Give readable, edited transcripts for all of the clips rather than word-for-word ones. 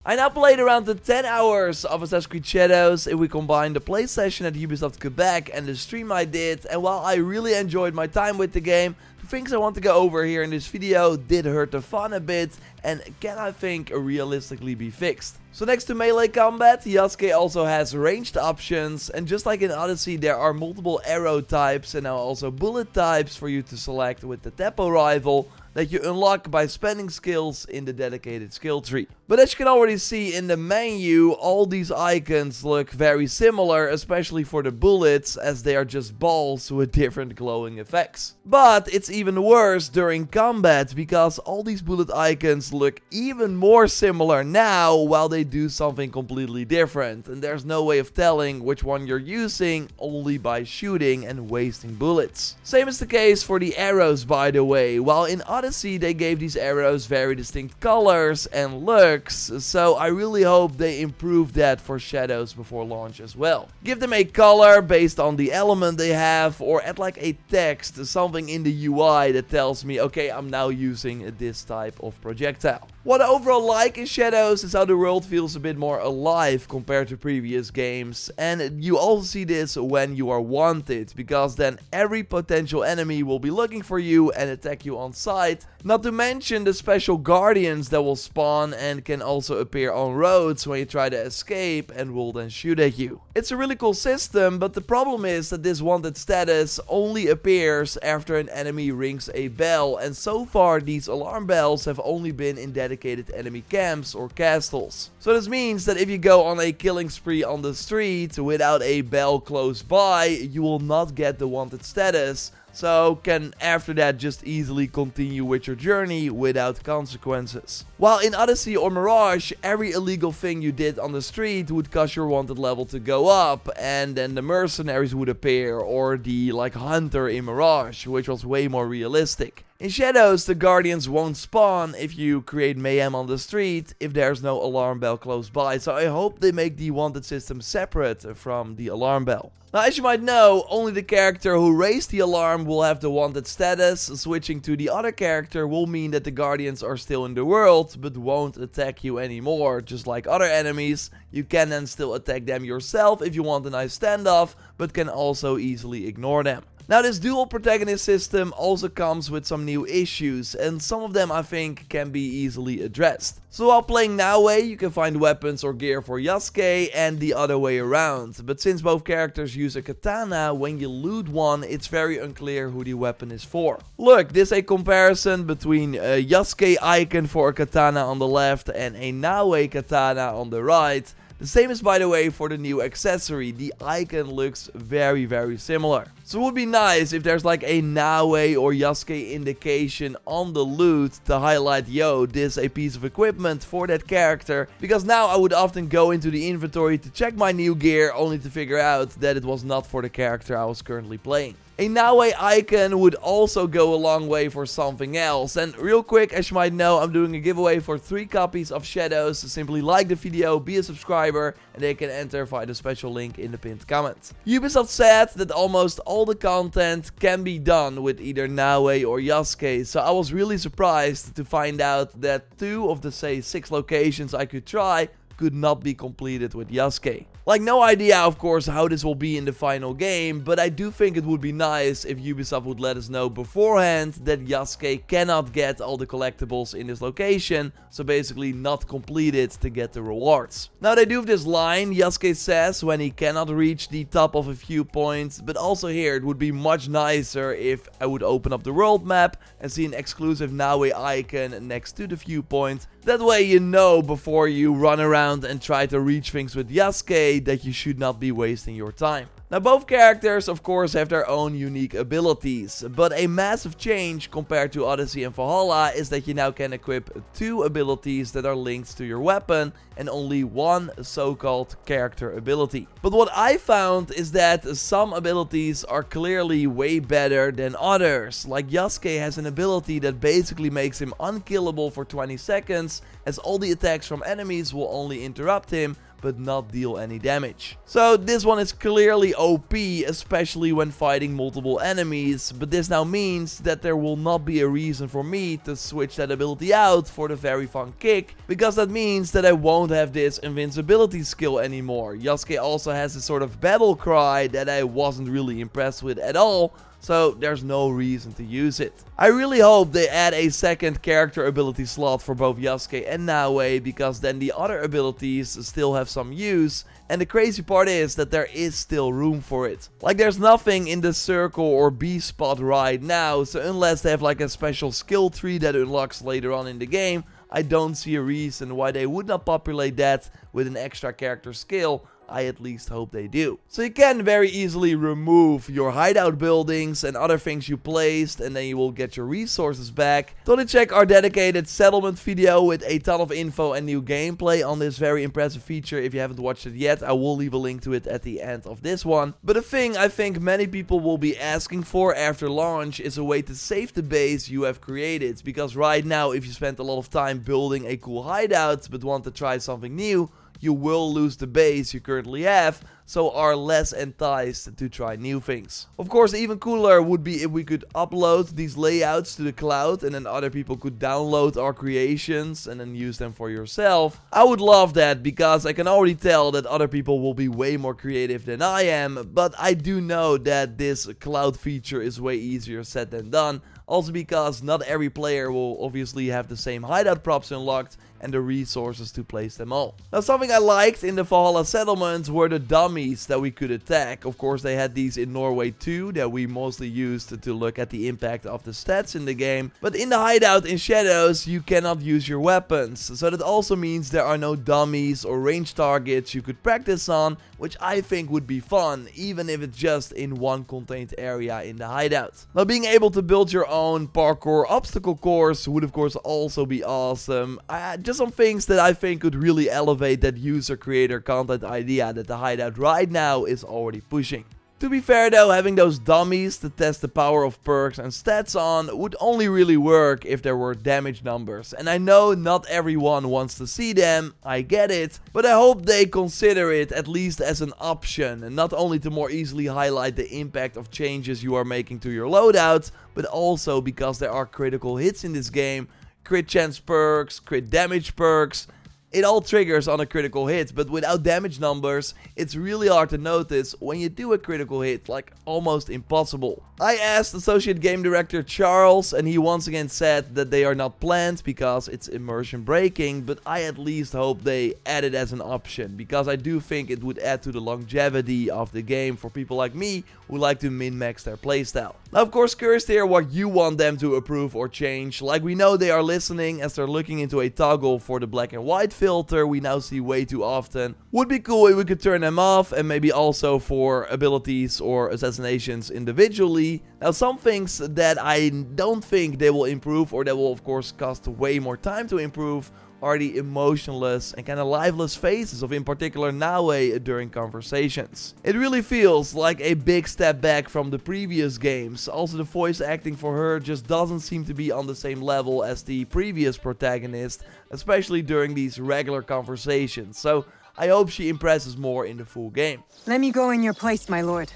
I now played around the 10 hours of Assassin's Creed Shadows if we combine the play session at Ubisoft Quebec and the stream I did, and while I really enjoyed my time with the game, the things I want to go over here in this video did hurt the fun a bit and can, I think, realistically be fixed. So next to melee combat, Yasuke also has ranged options, and just like in Odyssey there are multiple arrow types and now also bullet types for you to select with the Teppo rifle that you unlock by spending skills in the dedicated skill tree. But as you can already see in the menu, all these icons look very similar, especially for the bullets, as they are just balls with different glowing effects. But it's even worse during combat, because all these bullet icons look even more similar now, while they do something completely different, and there's no way of telling which one you're using, only by shooting and wasting bullets. Same is the case for the arrows, by the way. While in Odyssey they gave these arrows very distinct colors and looks, so I really hope they improve that for Shadows before launch as well. Give them a color based on the element they have, or add like a text, something in the UI that tells me, okay, I'm now using this type of projectile. What I overall like in Shadows is how the world feels a bit more alive compared to previous games, and you also see this when you are wanted, because then every potential enemy will be looking for you and attack you on sight, not to mention the special guardians that will spawn and can also appear on roads when you try to escape and will then shoot at you. It's a really cool system, but the problem is that this wanted status only appears after an enemy rings a bell, and so far these alarm bells have only been in dedicated enemy camps or castles. So this means that if you go on a killing spree on the street without a bell close by, you will not get the wanted status, so can after that just easily continue with your journey without consequences. While in Odyssey or Mirage, every illegal thing you did on the street would cause your wanted level to go up, and then the mercenaries would appear, or the hunter in Mirage, which was way more realistic. In Shadows, the guardians won't spawn if you create mayhem on the street if there's no alarm bell close by, so I hope they make the wanted system separate from the alarm bell. Now, as you might know, only the character who raised the alarm will have the wanted status. Switching to the other character will mean that the guardians are still in the world, but won't attack you anymore. Just like other enemies, you can then still attack them yourself if you want a nice standoff, but can also easily ignore them. Now, this dual protagonist system also comes with some new issues, and some of them I think can be easily addressed. So while playing Naue, you can find weapons or gear for Yasuke and the other way around. But since both characters use a katana, when you loot one, it's very unclear who the weapon is for. Look, this is a comparison between a Yasuke icon for a katana on the left and a Naue katana on the right. The same is, by the way, for the new accessory. The icon looks very similar. So it would be nice if there's like a Naue or Yasuke indication on the loot to highlight, yo, this is a piece of equipment for that character. Because now I would often go into the inventory to check my new gear, only to figure out that it was not for the character I was currently playing. A Naue icon would also go a long way for something else. And real quick, as you might know, I'm doing a giveaway for 3 copies of Shadows. Simply like the video, be a subscriber, and they can enter via the special link in the pinned comment. Ubisoft said that almost all the content can be done with either Naue or Yasuke, so I was really surprised to find out that 2 of the, say, 6 locations I could try could not be completed with Yasuke. Like, no idea, of course, how this will be in the final game, but I do think it would be nice if Ubisoft would let us know beforehand that Yasuke cannot get all the collectibles in this location, so basically not complete it to get the rewards. Now, they do have this line, Yasuke says, when he cannot reach the top of a few points, but also here it would be much nicer if I would open up the world map and see an exclusive Naue icon next to the viewpoint. That way you know before you run around and try to reach things with Yasuke that you should not be wasting your time. Now, both characters, of course, have their own unique abilities, but a massive change compared to Odyssey and Valhalla is that you now can equip 2 abilities that are linked to your weapon and only 1 so-called character ability. But what I found is that some abilities are clearly way better than others. Like Yasuke has an ability that basically makes him unkillable for 20 seconds, as all the attacks from enemies will only interrupt him, but not deal any damage. So this one is clearly OP, especially when fighting multiple enemies, but this now means that there will not be a reason for me to switch that ability out for the very fun kick, because that means that I won't have this invincibility skill anymore. Yasuke also has this sort of battle cry that I wasn't really impressed with at all, so there's no reason to use it. I really hope they add a second character ability slot for both Yasuke and Naoe, because then the other abilities still have some use, and the crazy part is that there is still room for it. Like, there's nothing in the circle or B spot right now, so unless they have like a special skill tree that unlocks later on in the game, I don't see a reason why they would not populate that with an extra character skill. I at least hope they do. So you can very easily remove your hideout buildings and other things you placed, and then you will get your resources back. So to check our dedicated settlement video with a ton of info and new gameplay on this very impressive feature. If you haven't watched it yet, I will leave a link to it at the end of this one. But a thing I think many people will be asking for after launch is a way to save the base you have created. Because right now, if you spend a lot of time building a cool hideout but want to try something new, you will lose the base you currently have, so are less enticed to try new things. Of course, even cooler would be if we could upload these layouts to the cloud and then other people could download our creations and then use them for yourself. I would love that, because I can already tell that other people will be way more creative than I am, but I do know that this cloud feature is way easier said than done. Also because not every player will obviously have the same hideout props unlocked and the resources to place them all. Now, something I liked in the Valhalla settlements were the dummies that we could attack. Of course, they had these in Norway too, that we mostly used to look at the impact of the stats in the game. But in the hideout in Shadows, you cannot use your weapons. So that also means there are no dummies or ranged targets you could practice on, which I think would be fun, even if it's just in one contained area in the hideout. Now, being able to build your own parkour obstacle course would of course also be awesome. Just some things that I think could really elevate that user-creator content idea that the hideout right now is already pushing. To be fair though, having those dummies to test the power of perks and stats on would only really work if there were damage numbers. And I know not everyone wants to see them, I get it, but I hope they consider it at least as an option, and not only to more easily highlight the impact of changes you are making to your loadout, but also because there are critical hits in this game, crit chance perks, crit damage perks. It all triggers on a critical hit, but without damage numbers, it's really hard to notice when you do a critical hit, like almost impossible. I asked Associate Game Director Charles, and he once again said that they are not planned because it's immersion breaking, but I at least hope they add it as an option, because I do think it would add to the longevity of the game for people like me who like to min-max their playstyle. Now, of course, curious to hear what you want them to improve or change. Like, we know they are listening as they're looking into a toggle for the black and white filter we now see way too often. Would be cool if we could turn them off, and maybe also for abilities or assassinations individually. Now, some things that I don't think they will improve, or that will of course cost way more time to improve, are the emotionless and kind of lifeless faces of in particular Naoe during conversations. It really feels like a big step back from the previous games. Also, the voice acting for her just doesn't seem to be on the same level as the previous protagonist, especially during these regular conversations. So I hope she impresses more in the full game. Let me go in your place, my lord.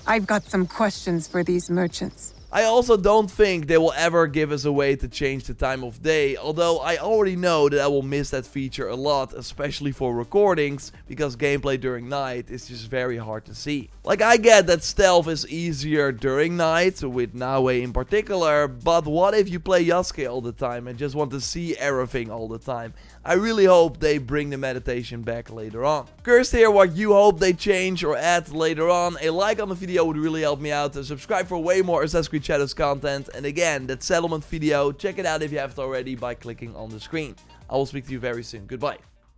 I've got some questions for these merchants. I also don't think they will ever give us a way to change the time of day, although I already know that I will miss that feature a lot, especially for recordings, because gameplay during night is just very hard to see. Like, I get that stealth is easier during night, with Naoe in particular, but what if you play Yasuke all the time and just want to see everything all the time? I really hope they bring the meditation back later on. Curious to hear what you hope they change or add later on. A like on the video would really help me out, and subscribe for way more Assassin's Creed Shadows content. And again, that settlement video, check it out if you haven't already by clicking on the screen. I will speak to you very soon. Goodbye.